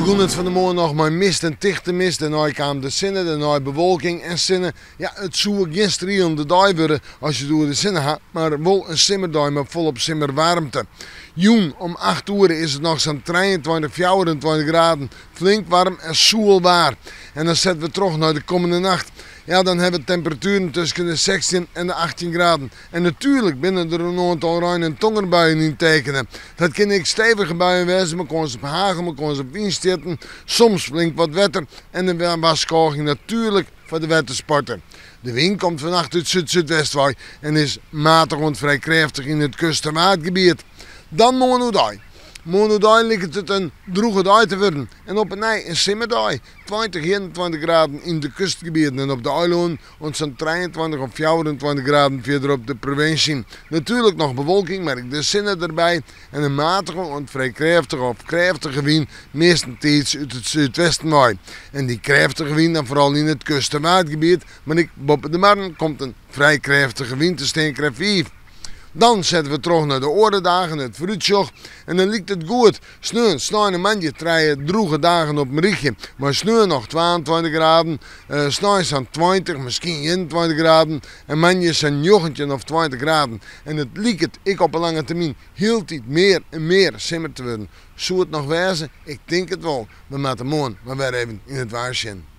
begon het van de morgen nog met mist en dichte mist. En dan kwam de zinnen, daarna bewolking en zinnen. Ja, het zou geen strielende dag worden als je door de zinnen gaat, maar wel een simmerdag met volop simmerwarmte. Joen om 8 uur is het nog zo'n 23, 24 graden. Flink warm en zoelbaar. En dan zetten we terug naar de komende nacht. Ja, dan hebben we temperaturen tussen de 16 en de 18 graden. En natuurlijk binnen er een aantal ruim- en tongerbuien in tekenen. Dat kan ik stevige buien wezen, maar kon ze op hagel, maar kon ze op wind zitten. Soms flink wat wetter en een waskoging natuurlijk voor de watersporten. De wind komt vannacht uit zuid-zuidwest en is matig en vrij krachtig in het kust- en watergebied. Dan Monodai. Monodai lijkt het een droge dag te worden. En op een simmerdag 20, 21 graden in de kustgebieden en op de eilanden zo'n 23 of 24 graden verderop de provincie. Natuurlijk nog bewolking, maar de zinnen erbij en een matige en vrij krachtige of krachtige wind, meestentijds uit het zuidwesten waait. En die krachtige wind dan vooral in het kust- en watergebied, maar op de markt komt een vrij krachtige wind, de steenkracht 5. Dan zetten we terug naar de orendagen, het fruitsjoch. En dan lijkt het goed. Sneeuw, een mandje treien droege dagen op een richtje. Maar sneeuw nog 22 graden. Sneeuw zijn 20, misschien 21 graden. En mandje zijn jochentje of 20 graden. En het lijkt het, ik op een lange termijn, hield het meer en meer simmer te worden. Zou het nog wezen? Ik denk het wel. We moeten morgen maar weer even in het waarschuwen.